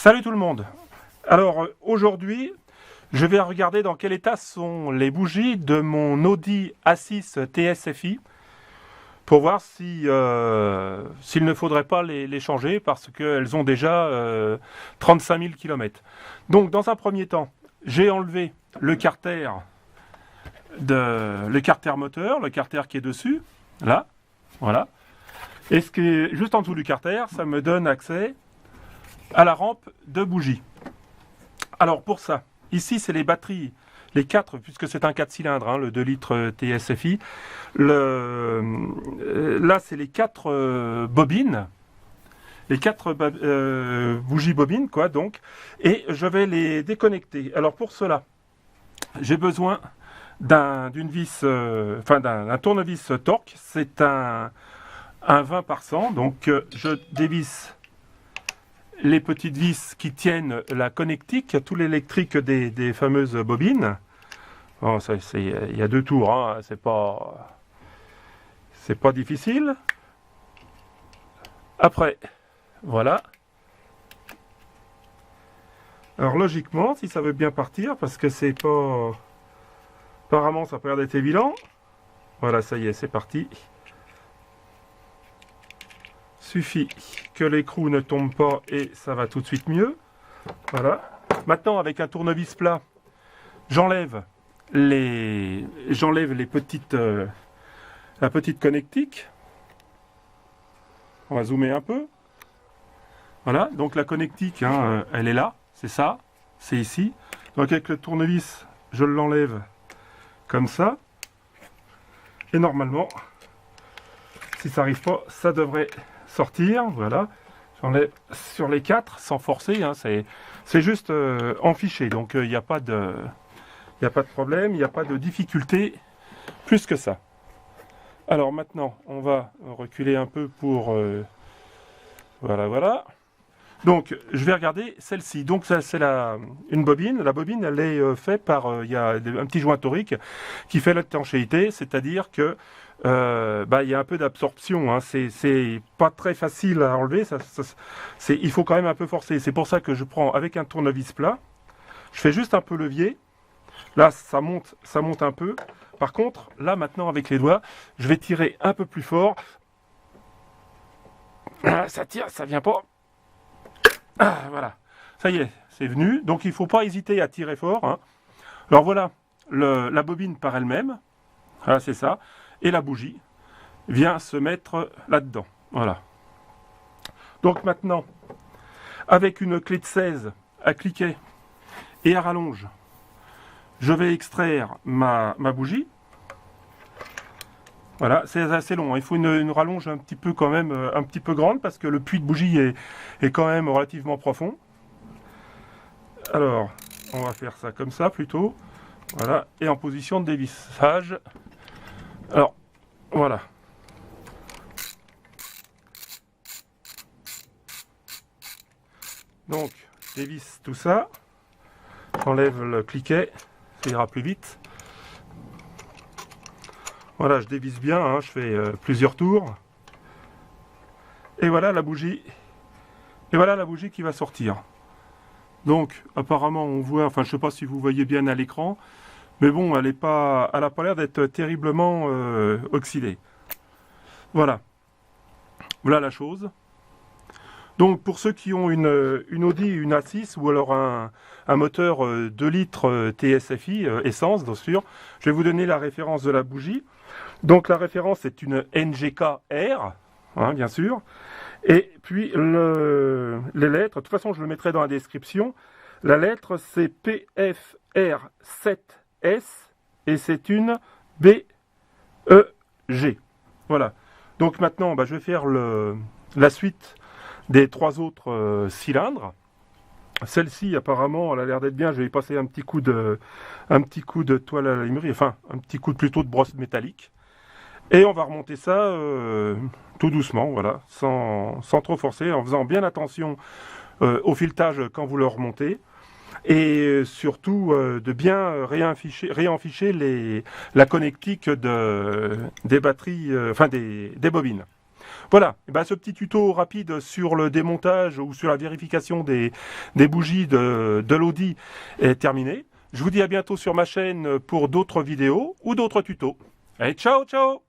Salut tout le monde. Alors aujourd'hui, je vais regarder dans quel état sont les bougies de mon Audi A6 TSFi pour voir si, s'il ne faudrait pas les changer parce qu'elles ont déjà 35 000 km. Donc dans un premier temps, j'ai enlevé le carter moteur, le carter qui est dessus, là, voilà. Et ce qui est juste en dessous du carter, ça me donne accès à la rampe de bougies. Alors pour ça, ici c'est les batteries, les 4, puisque c'est un 4 cylindres, hein, le 2 litres TSFi. Là c'est les 4 bobines, les 4 bougies bobines, quoi, donc. Et je vais les déconnecter. Alors pour cela, j'ai besoin d'une vis, d'un tournevis Torx. C'est un 20 par 100, donc je dévisse les petites vis qui tiennent la connectique, tout l'électrique des fameuses bobines. Bon, il y a 2 tours, hein, c'est pas difficile. Après, voilà. Alors logiquement, si ça veut bien partir, parce que c'est pas... Apparemment, ça peut l'air d'être évident. Voilà, ça y est, c'est parti. Suffit que l'écrou ne tombe pas et ça va tout de suite mieux. Voilà. Maintenant, avec un tournevis plat, j'enlève les petites, la petite connectique. On va zoomer un peu. Voilà. Donc la connectique, hein, elle est là. C'est ça. C'est ici. Donc avec le tournevis, je l'enlève comme ça. Et normalement, si ça n'arrive pas, ça devrait sortir. Voilà, j'enlève sur les 4 sans forcer, hein, c'est juste enfiché, donc il n'y a pas de problème, il n'y a pas de difficulté plus que ça. Alors maintenant on va reculer un peu pour voilà. Donc je vais regarder celle-ci. Donc ça c'est une bobine. La bobine elle est faite par il y a un petit joint torique qui fait l'étanchéité, c'est-à-dire que il y a un peu d'absorption, hein. C'est pas très facile à enlever, il faut quand même un peu forcer. C'est pour ça que je prends avec un tournevis plat, je fais juste un peu levier, là ça monte un peu. Par contre, là maintenant avec les doigts, je vais tirer un peu plus fort. Ça tire, ça vient pas. Voilà, ça y est, c'est venu. Donc il ne faut pas hésiter à tirer fort, hein. Alors voilà, la bobine par elle-même, voilà, c'est ça. Et la bougie vient se mettre là-dedans. Voilà. Donc maintenant, avec une clé de 16 à cliquet et à rallonge, je vais extraire ma bougie. Voilà, c'est assez long, hein. Il faut une rallonge un petit peu quand même, un petit peu grande parce que le puits de bougie est quand même relativement profond. Alors, on va faire ça comme ça plutôt. Voilà, et en position de dévissage. Alors, voilà. Donc, je dévisse tout ça. J'enlève le cliquet, ça ira plus vite. Voilà, je dévisse bien, hein, je fais plusieurs tours. Et voilà la bougie. Et voilà la bougie qui va sortir. Donc, apparemment, on voit, enfin, je ne sais pas si vous voyez bien à l'écran, mais bon, elle n'a pas l'air d'être terriblement oxydée. Voilà. Voilà la chose. Donc pour ceux qui ont une Audi, une A6 ou alors un moteur 2 litres TSFi, essence bien sûr, je vais vous donner la référence de la bougie. Donc la référence est une NGK-R, hein, bien sûr. Et puis les lettres, de toute façon je le mettrai dans la description. La lettre c'est PFR7S et c'est une BEG. Voilà. Donc maintenant je vais faire la suite des 3 autres cylindres. Celle-ci apparemment elle a l'air d'être bien, je vais y passer un petit coup de toile à la limerie, enfin un petit coup plutôt de brosse métallique. Et on va remonter ça tout doucement, voilà, sans trop forcer, en faisant bien attention au filetage quand vous le remontez. Et surtout de bien réenficher la connectique des batteries, des bobines. Voilà, et ben, ce petit tuto rapide sur le démontage ou sur la vérification des bougies de l'Audi est terminé. Je vous dis à bientôt sur ma chaîne pour d'autres vidéos ou d'autres tutos. Allez, ciao, ciao!